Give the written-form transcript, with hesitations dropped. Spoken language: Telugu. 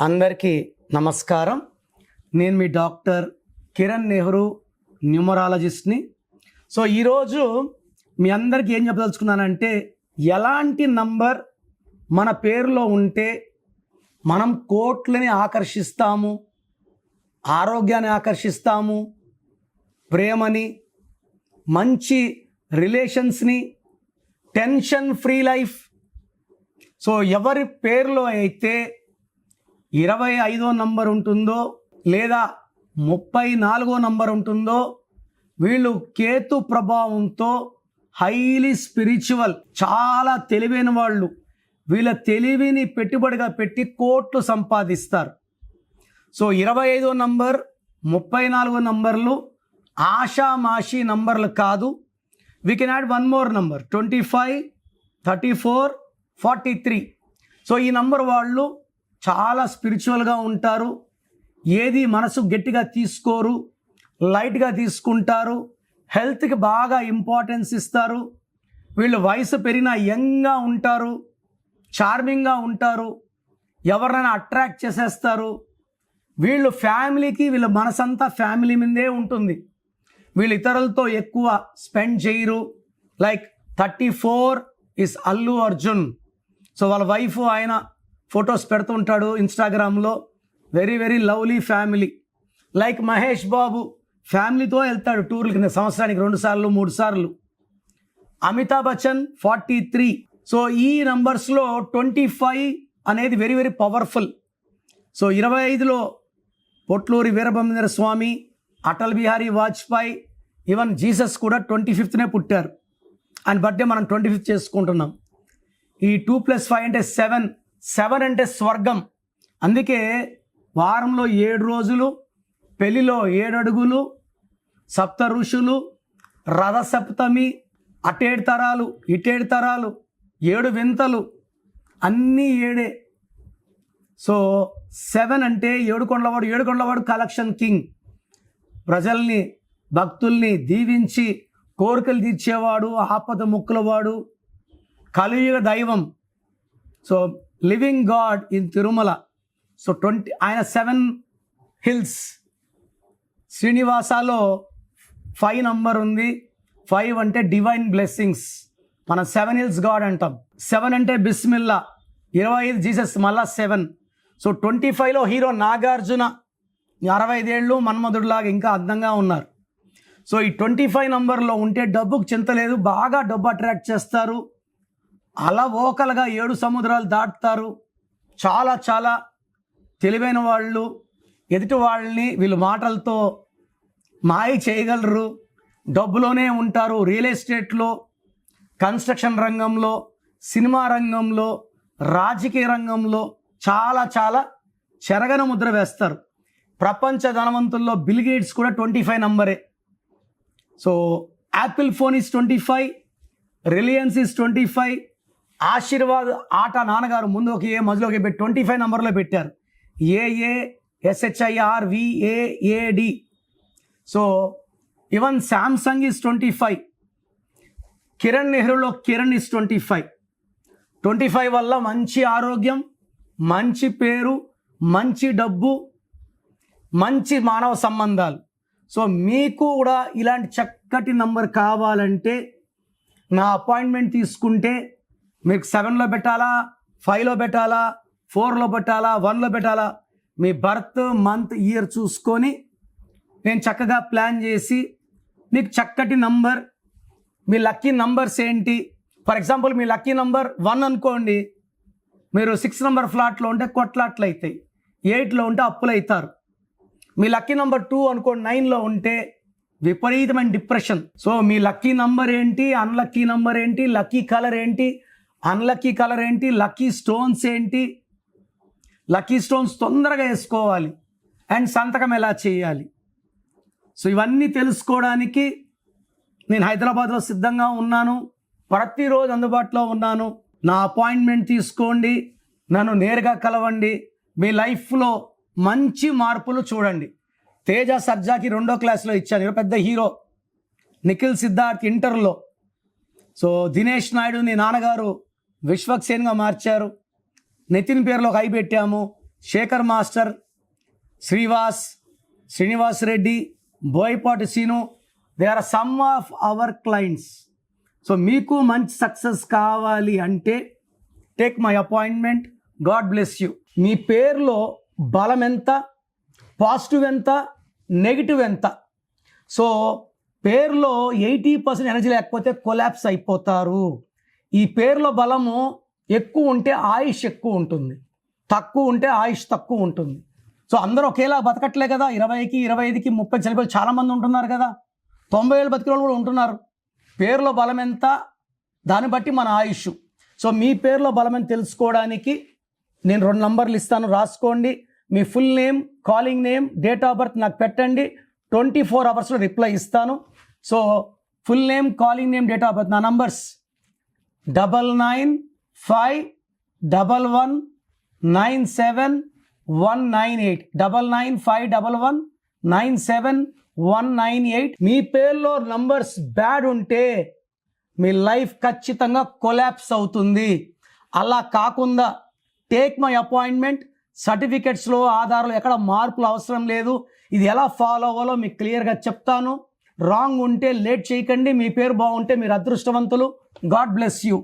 అందరికీ నమస్కారం. నేను మీ డాక్టర్ కిరణ్ నెహ్రూ, న్యూమరాలజిస్ట్ని. సో ఈరోజు మీ అందరికీ ఏం చెప్పదలుచుకున్నానంటే, ఎలాంటి నంబర్ మన పేరులో ఉంటే మనం కోట్లని ఆకర్షిస్తాము, ఆరోగ్యాన్ని ఆకర్షిస్తాము, ప్రేమని, మంచి రిలేషన్స్ని, టెన్షన్ ఫ్రీ లైఫ్. సో ఎవరి పేరులో అయితే 25వ నంబర్ ఉంటుందో లేదా 34వ నంబర్ ఉంటుందో వీళ్ళు కేతు ప్రభావంతో హైలీ స్పిరిచువల్, చాలా తెలివైన వాళ్ళు. వీళ్ళ తెలివిని పెట్టుబడిగా పెట్టి కోట్లు సంపాదిస్తారు. సో 25వ నంబర్, 34వ నంబర్లు ఆషామాషి నంబర్లు కాదు. We can add one more number 25, 34, 43. So ఈ నంబర్ వాళ్ళు చాలా స్పిరిచువల్గా ఉంటారు. ఏది మనసు గట్టిగా తీసుకోరు, లైట్గా తీసుకుంటారు. హెల్త్కి బాగా ఇంపార్టెన్స్ ఇస్తారు. వీళ్ళు వయసు పెరిగినా యంగ్గా ఉంటారు, చార్మింగ్గా ఉంటారు, ఎవరినైనా అట్రాక్ట్ చేసేస్తారు. వీళ్ళు ఫ్యామిలీకి, వీళ్ళ మనసంతా ఫ్యామిలీ మీదే ఉంటుంది. వీళ్ళు ఇతరులతో ఎక్కువ స్పెండ్ చేయరు. Like 34 is Allu Arjun. So వాళ్ళ వైఫ్ ఆయన ఫొటోస్ పెడుతుంటాడు ఇన్స్టాగ్రామ్లో. Very very lovely family. Like Mahesh Babu ఫ్యామిలీతో వెళ్తాడు టూర్లకి సంవత్సరానికి 2 సార్లు 3 సార్లు. అమితాబ్ బచ్చన్ 43. సో ఈ నంబర్స్లో 25 అనేది వెరీ వెరీ పవర్ఫుల్. సో 25లో పొట్లూరి వీరబ్రహ్మేంద్ర స్వామి, అటల్ బిహారీ వాజ్పేయి, ఈవెన్ జీసస్ కూడా 25నే పుట్టారు. ఆయన బర్త్డే మనం 25 చేసుకుంటున్నాం. ఈ 2+5 అంటే 7. 7 అంటే స్వర్గం. అందుకే వారంలో 7 రోజులు, పెళ్లిలో 7 అడుగులు, సప్త ఋషులు, రథసప్తమి, అటేడు తరాలు, ఇటేడు తరాలు, 7 వింతలు, అన్నీ 7. సో 7 అంటే 7 కొండలవాడు. 7 కొండలవాడు కలెక్షన్ కింగ్. ప్రజల్ని, భక్తుల్ని దీవించి కోరికలు తీర్చేవాడు, ఆపద ముక్కులవాడు, కలియుగ దైవం. So living God in Tirumala. So ఆయన 7 హిల్స్. శ్రీనివాసాలో 5 నంబర్ ఉంది. 5 అంటే డివైన్ బ్లెస్సింగ్స్. మనం 7 హిల్స్ గాడ్ అంటాం. 7 అంటే బిస్మిల్లా. 25 జీసస్, మళ్ళా 7. సో 25లో హీరో నాగార్జున 65 ఏళ్ళు, మన్మధుడిలాగా ఇంకా అందంగా ఉన్నారు. సో ఈ 25 నంబర్లో ఉంటే డబ్బుకు చింత లేదు, బాగా డబ్బు అట్రాక్ట్ చేస్తారు. అలా ఓకలుగా 7 సముద్రాలు దాటుతారు. చాలా చాలా తెలివైన వాళ్ళు. ఎదుటి వాళ్ళని వీళ్ళు మాటలతో మాయ చేయగలరు. డబ్బులోనే ఉంటారు. రియల్ ఎస్టేట్లో, కన్స్ట్రక్షన్ రంగంలో, సినిమా రంగంలో, రాజకీయ రంగంలో చాలా చాలా చెరగని ముద్ర వేస్తారు. ప్రపంచ ధనవంతుల్లో బిల్ గేట్స్ కూడా 25 నంబరే. So Apple phone is 25, Reliance is 25, Aashirvaad ఆట నాన్నగారు ముందు ఒక ఏ మధ్యలోకి పెట్టి 25 నంబర్లో పెట్టారు. AASHIRVAAD. So even Samsung is 25. Kiran నెహ్రూలో కిరణ్ ఇస్ 25. 25 వల్ల మంచి ఆరోగ్యం, మంచి పేరు, మంచి డబ్బు, మంచి మానవ సంబంధాలు. సో మీకు కూడా ఇలాంటి చక్కటి నంబర్ కావాలంటే నా అపాయింట్మెంట్ తీసుకుంటే మీకు 7లో పెట్టాలా, 5లో పెట్టాలా, 4లో పెట్టాలా, 1లో పెట్టాలా, మీ బర్త్ మంత్ ఇయర్ చూసుకొని నేను చక్కగా ప్లాన్ చేసి మీకు చక్కటి నంబర్, మీ లక్కీ నంబర్స్ ఏంటి. For example me lucky number 1 అనుకోండి, మీరు 6 నంబర్ ఫ్లాట్లో ఉంటే కొట్లాట్లు అవుతాయి, 8లో ఉంటే అప్పులు అవుతారు. మీ లక్కీ నంబర్ 2 అనుకోండి, 9లో ఉంటే విపరీతమైన డిప్రెషన్. సో మీ లక్కీ నంబర్ ఏంటి, అన్లక్కీ నంబర్ ఏంటి, లక్కీ కలర్ ఏంటి, అన్లక్కీ కలర్ ఏంటి, లక్కీ స్టోన్స్ ఏంటి, లక్కీ స్టోన్స్ తొందరగా వేసుకోవాలి, అండ్ సంతకం ఎలా చేయాలి. సో ఇవన్నీ తెలుసుకోవడానికి నేను హైదరాబాద్లో సిద్ధంగా ఉన్నాను. ప్రతిరోజు అందుబాటులో ఉన్నాను. నా అపాయింట్మెంట్ తీసుకోండి, నన్ను నేరుగా కలవండి. మీ లైఫ్లో మంచి మార్పులు చూడండి. తేజ సర్జాకి 2వ క్లాస్లో ఇచ్చాను. పెద్ద హీరో. నిఖిల్ సిద్ధార్థ్ ఇంటర్లో. సో దినేష్ నాయుడు నీ నాన్నగారు విశ్వక్సేన్గా మార్చారు. నితిన్ పేరులో ఒక ఐ పెట్టాము. Shekhar master, Srivas, Srinivas Reddy, Boyapati Seenu, they are some of our clients. So మీకు మంచి సక్సెస్ కావాలి అంటే take my appointment. God bless you. మీ పేరులో బలం ఎంత, పాజిటివ్ ఎంత, నెగిటివ్ ఎంత. సో పేరులో 80% ఎనర్జీ లేకపోతే కొలాప్స్ అయిపోతారు. ఈ పేరులో బలము ఎక్కువ ఉంటే ఆయుష్ ఎక్కువ ఉంటుంది, తక్కువ ఉంటే ఆయుష్ తక్కువ ఉంటుంది. సో అందరూ ఒకేలా బతకట్లే కదా. 20కి 25కి 30 చనిపోయి చాలామంది ఉంటున్నారు కదా. 90 ఏళ్ళు బతికిన వాళ్ళు కూడా ఉంటున్నారు. పేరులో బలం ఎంత, దాన్ని బట్టి మన ఆయుష్. సో మీ పేరులో బలం ఎంత తెలుసుకోవడానికి నేను 2 నంబర్లు ఇస్తాను, రాసుకోండి. మీ full name, calling name, date of birth నాకు పెట్టండి. 24 అవర్స్లో రిప్లై ఇస్తాను. So full name, calling name, date of birth. నా నంబర్స్ 9951119798, 9951119798. మీ పేరులో నంబర్స్ బ్యాడ్ ఉంటే మీ లైఫ్ ఖచ్చితంగా కొలాప్స్ అవుతుంది. అలా కాకుండా టేక్ మై అపాయింట్మెంట్. సర్టిఫికెట్స్లో, ఆధార్లో ఎక్కడ మార్పులు అవసరం లేదు. ఇది ఎలా ఫాలో అవ్వాలో మీకు క్లియర్గా చెప్తాను. రాంగ్ ఉంటే లేట్ చేయకండి. మీ పేరు బాగుంటే మీరు అదృష్టవంతులు. God bless you.